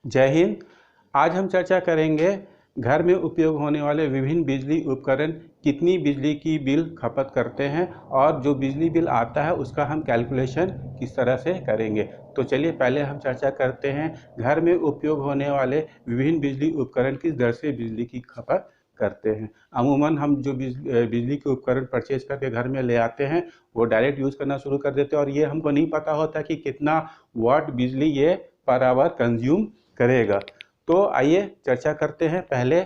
जय हिंद। आज हम चर्चा करेंगे घर में उपयोग होने वाले विभिन्न बिजली उपकरण कितनी बिजली की बिल खपत करते हैं और जो बिजली बिल आता है उसका हम कैलकुलेशन किस तरह से करेंगे। तो चलिए पहले हम चर्चा करते हैं घर में उपयोग होने वाले विभिन्न बिजली उपकरण किस दर से बिजली की खपत करते हैं। अमूमन हम जो बिजली के उपकरण परचेज करके घर में ले आते हैं वो डायरेक्ट यूज़ करना शुरू कर देते हैं और ये हमको नहीं पता होता कि कितना वाट बिजली ये पर आवर कंज्यूम करेगा। तो आइए चर्चा करते हैं। पहले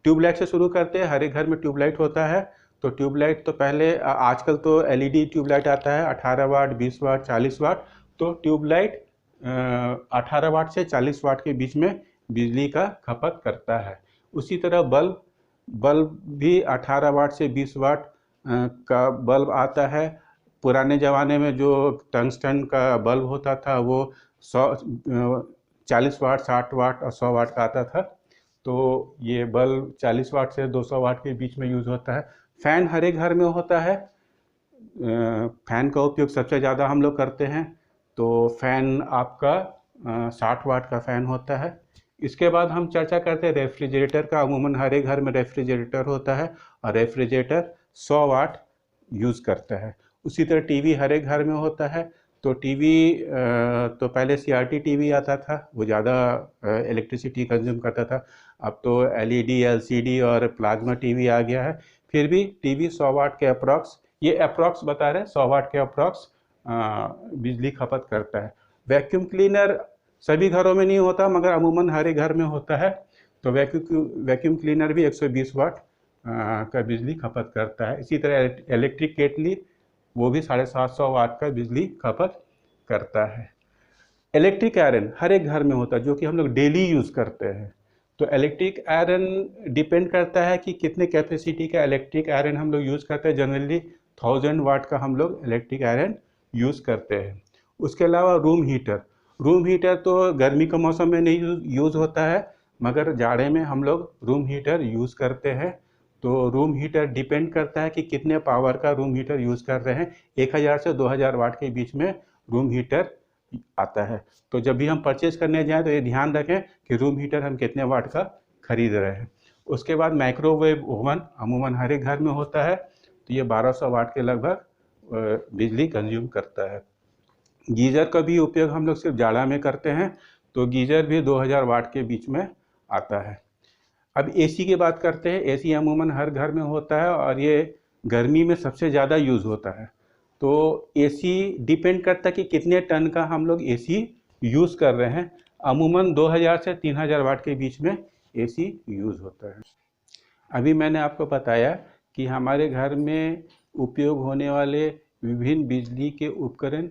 ट्यूबलाइट से शुरू करते हैं। हर एक घर में ट्यूबलाइट होता है। तो ट्यूबलाइट तो पहले आजकल तो एलईडी ट्यूबलाइट आता है 18 वाट 20 वाट 40 वाट। तो ट्यूबलाइट 18 वाट से 40 वाट के बीच में बिजली का खपत करता है। उसी तरह बल्ब बल्ब भी 18 वाट से 20 वाट का बल्ब आता है। पुराने ज़माने में जो टंगस्टन का बल्ब होता था वो 40 वाट 60 वाट और 100 वाट का आता था। तो ये बल्ब 40 वाट से 200 वाट के बीच में यूज़ होता है। फ़ैन हर एक घर में होता है। फ़ैन का उपयोग सबसे ज़्यादा हम लोग करते हैं। तो फ़ैन आपका 60 वाट का फ़ैन होता है। इसके बाद हम चर्चा करते हैं रेफ्रिजरेटर का। अमूमन हर एक घर में रेफ्रिजरेटर होता है और रेफ्रिजरेटर 100 वाट यूज़ करता है। उसी तरह टीवी हर एक घर में होता है। तो टीवी तो पहले सीआरटी टीवी आता था, वो ज़्यादा इलेक्ट्रिसिटी कंज्यूम करता था। अब तो एलईडी एलसीडी और प्लाज्मा टीवी आ गया है। फिर भी टीवी 100 वाट के अप्रॉक्स, ये अप्रॉक्स बता रहे हैं, 100 वाट के अप्रॉक्स बिजली खपत करता है। वैक्यूम क्लीनर सभी घरों में नहीं होता मगर अमूमन हर एक घर में होता है। तो वैक्यूम क्लीनर भी 120 वाट का बिजली खपत करता है। इसी तरह इलेक्ट्रिक केटली वो भी 750 वाट का बिजली खपत करता है। इलेक्ट्रिक आयरन हर एक घर में होता है जो कि हम लोग डेली यूज़ करते हैं। तो इलेक्ट्रिक आयरन डिपेंड करता है कि कितने कैपेसिटी का इलेक्ट्रिक आयरन हम लोग यूज़ करते हैं। जनरली 1000 वाट का हम लोग इलेक्ट्रिक आयरन यूज़ करते हैं। उसके अलावा रूम हीटर तो गर्मी के मौसम में नहीं यूज़ होता है मगर जाड़े में हम लोग रूम हीटर यूज़ करते हैं। तो रूम हीटर डिपेंड करता है कि कितने पावर का रूम हीटर यूज़ कर रहे हैं। 1000 से 2000 वाट के बीच में रूम हीटर आता है। तो जब भी हम परचेज करने जाएं तो ये ध्यान रखें कि रूम हीटर हम कितने वाट का खरीद रहे हैं। उसके बाद माइक्रोवेव ओवन अमूमन हर एक घर में होता है। तो ये 1200 वाट के लगभग बिजली कंज्यूम करता है। गीज़र का भी उपयोग हम लोग सिर्फ जाड़ा में करते हैं। तो गीज़र भी 2000 वाट के बीच में आता है। अब एसी की बात करते हैं। एसी अमूमन हर घर में होता है और ये गर्मी में सबसे ज़्यादा यूज़ होता है। तो एसी डिपेंड करता है कि कितने टन का हम लोग एसी यूज़ कर रहे हैं। अमूमन 2000 से 3000 वाट के बीच में एसी यूज़ होता है। अभी मैंने आपको बताया कि हमारे घर में उपयोग होने वाले विभिन्न बिजली के उपकरण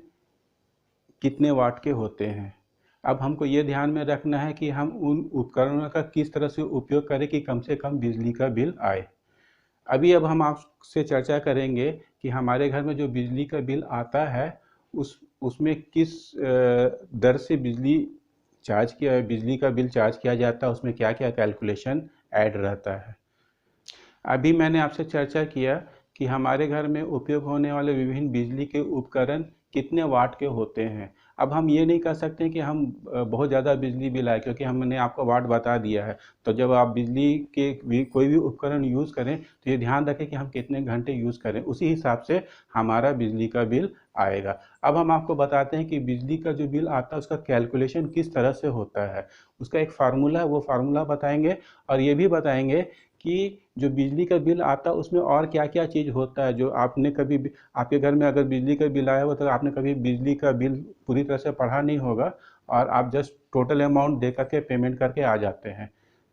कितने वाट के होते हैं। अब हमको ये ध्यान में रखना है कि हम उन उपकरणों का किस तरह से उपयोग करें कि कम से कम बिजली का बिल आए। अब हम आपसे चर्चा करेंगे कि हमारे घर में जो बिजली का बिल आता है उसमें किस दर से बिजली का बिल चार्ज किया जाता है, उसमें क्या क्या कैलकुलेशन ऐड रहता है। अभी मैंने आपसे चर्चा किया कि हमारे घर में उपयोग होने वाले विभिन्न बिजली के उपकरण कितने वाट के होते हैं। अब हम ये नहीं कह सकते कि हम बहुत ज़्यादा बिजली बिल आए क्योंकि हमने आपको वाट बता दिया है। तो जब आप बिजली के कोई भी उपकरण यूज़ करें तो ये ध्यान रखें कि हम कितने घंटे यूज़ करें, उसी हिसाब से हमारा बिजली का बिल आएगा। अब हम आपको बताते हैं कि बिजली का जो बिल आता है उसका कैलकुलेशन किस तरह से होता है। उसका एक फार्मूला है, वो फार्मूला बताएंगे और ये भी बताएंगे कि जो बिजली का बिल आता है उसमें और क्या क्या चीज़ होता है। जो आपने कभी आपके घर में अगर बिजली का बिल आया हो तो आपने कभी बिजली का बिल पूरी तरह से पढ़ा नहीं होगा और आप जस्ट टोटल अमाउंट दे करके पेमेंट करके आ जाते हैं।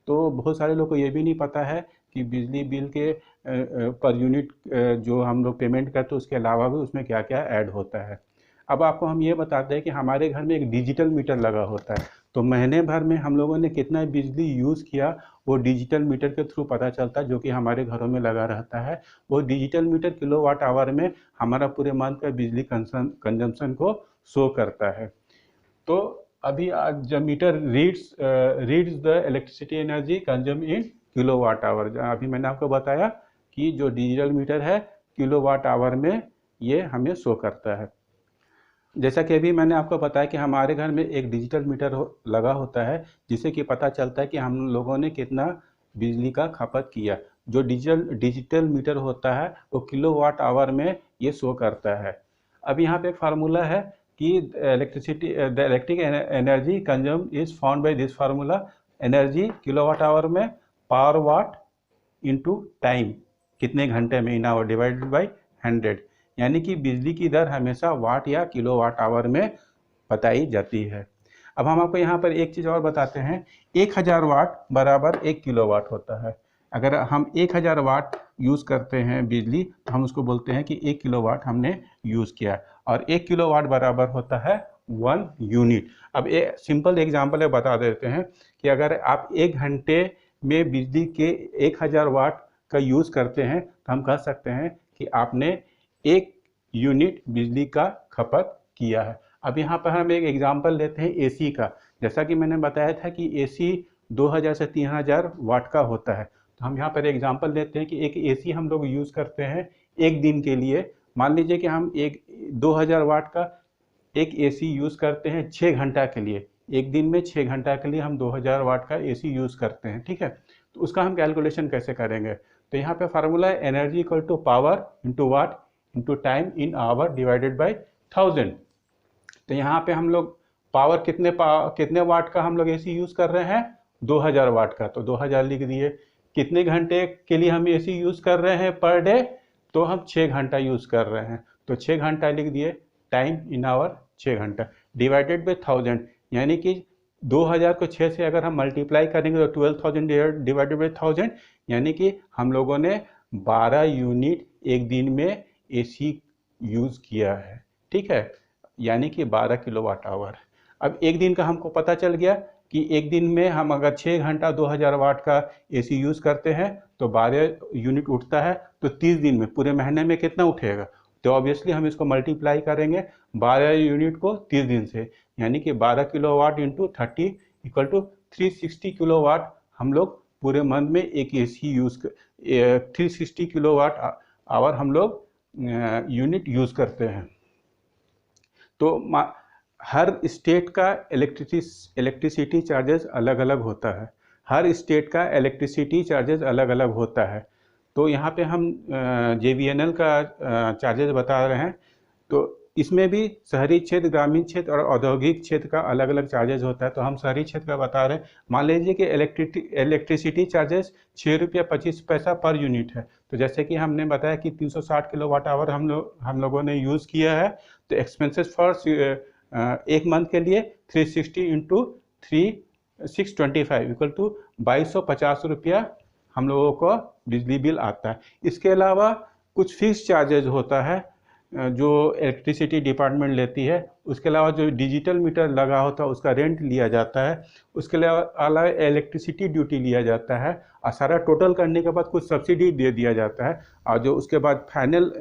तो बहुत सारे लोग को ये भी नहीं पता है कि बिजली बिल के पर यूनिट जो हम लोग पेमेंट करते हैं उसके अलावा भी उसमें क्या क्या ऐड होता है। अब आपको हम ये बताते हैं कि हमारे घर में एक डिजिटल मीटर लगा होता है। तो महीने भर में हम लोगों ने कितना बिजली यूज़ किया वो डिजिटल मीटर के थ्रू पता चलता है, जो कि हमारे घरों में लगा रहता है। वो डिजिटल मीटर किलोवाट आवर में हमारा पूरे मंथ का बिजली कंजम्पशन को शो करता है। तो अभी आज the meter reads the electricity energy consume in kilowatt hour. अभी मैंने आपको बताया कि जो डिजिटल मीटर है किलोवाट आवर में ये हमें शो करता है। जैसा कि अभी मैंने आपको बताया कि हमारे घर में एक डिजिटल मीटर लगा होता है, जिससे कि पता चलता है कि हम लोगों ने कितना बिजली का खपत किया। जो डिजिटल मीटर होता है वो किलोवाट आवर में ये शो करता है। अब यहाँ पे एक फार्मूला है कि the electric energy consume is found by this formula, energy kilowatt hour में पावर वाट इंटू टाइम, कितने घंटे में, इन आवर डिवाइडेड बाई 100, यानी कि बिजली की दर हमेशा वाट या किलोवाट आवर में बताई जाती है। अब हम आपको यहाँ पर एक चीज़ और बताते हैं, 1000 वाट बराबर 1 किलोवाट होता है। अगर हम 1000 वाट यूज़ करते हैं बिजली तो हम उसको बोलते हैं कि 1 किलोवाट हमने यूज़ किया, और 1 किलोवाट बराबर होता है 1 यूनिट। अब एक सिंपल एग्जांपल बता देते हैं कि अगर आप 1 घंटे में बिजली के 1000 वाट का यूज़ करते हैं तो हम कह सकते हैं कि आपने 1 यूनिट बिजली का खपत किया है। अब यहाँ पर हम एक एग्जांपल लेते हैं एसी का। जैसा कि मैंने बताया था कि एसी 2000 से 3000 वाट का होता है, तो हम यहाँ पर एग्जांपल लेते हैं कि एक एसी हम लोग यूज़ करते हैं एक दिन के लिए। मान लीजिए कि हम एक 2000 वाट का एक एसी यूज़ करते हैं 6 घंटा के लिए। एक दिन में 6 घंटा के लिए हम 2000 वाट का एसी यूज़ करते हैं, ठीक है। तो उसका हम कैलकुलेशन कैसे करेंगे? तो यहाँ पे फार्मूला है energy equal to power into watt into time in hour divided by 1000। तो यहाँ पे हम लोग पावर कितने वाट का हम लोग एसी यूज़ कर रहे हैं? 2000 वाट का, तो 2000 लिख दिए। कितने घंटे के लिए हम एसी यूज़ कर रहे हैं पर डे? तो हम 6 घंटा यूज़ कर रहे हैं, तो 6 घंटा लिख दिए, टाइम इन आवर 6 घंटा, डिवाइडेड बाई 1000, यानी कि 2000 को 6 से अगर हम मल्टीप्लाई करेंगे तो 12000 डिवाइडेड बाई 1000, यानी कि हम लोगों ने 12 यूनिट एक दिन में एसी यूज़ किया है, ठीक है, यानी कि 12 किलोवाट आवर। अब एक दिन का हमको पता चल गया कि एक दिन में हम अगर 6 घंटा 2000 वाट का एसी यूज़ करते हैं तो 12 यूनिट उठता है, तो 30 दिन में, पूरे महीने में कितना उठेगा? तो ऑब्वियसली हम इसको मल्टीप्लाई करेंगे 12 यूनिट को 30 दिन से, यानी कि 12 kilowatt into 30 equal to 360 kilowatt हम लोग पूरे मंथ में एक एसी यूज़ 360 किलोवाट आवर हम लोग यूनिट यूज़ करते हैं। तो हर स्टेट का इलेक्ट्रिसिटी चार्जेस अलग अलग होता है, हर स्टेट का इलेक्ट्रिसिटी चार्जेस अलग अलग होता है। तो यहाँ पे हम JVNL का चार्जेस बता रहे हैं, तो इसमें भी शहरी क्षेत्र, ग्रामीण क्षेत्र और औद्योगिक क्षेत्र का अलग अलग चार्जेस होता है। तो हम शहरी क्षेत्र का बता रहे हैं। मान लीजिए कि इलेक्ट्रिसिटी चार्जेस 6 रुपया 25 पैसा पर यूनिट है। तो जैसे कि हमने बताया कि 360 किलोवाट आवर हम लोगों ने यूज़ किया है, तो एक्सपेंसेस फॉर एक मंथ के लिए 360 इंटू 625 इक्वल टू 2250 रुपया हम लोगों को बिजली बिल आता है। इसके अलावा कुछ फिक्स चार्जेज होता है जो इलेक्ट्रिसिटी डिपार्टमेंट लेती है। उसके अलावा जो डिजिटल मीटर लगा होता है उसका रेंट लिया जाता है। उसके अलावा इलेक्ट्रिसिटी ड्यूटी लिया जाता है, और सारा टोटल करने के बाद कुछ सब्सिडी दे दिया जाता है, और जो उसके बाद फाइनल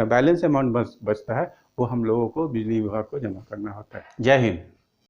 बैलेंस अमाउंट बचता है वो हम लोगों को बिजली विभाग को जमा करना होता है। जय हिंद।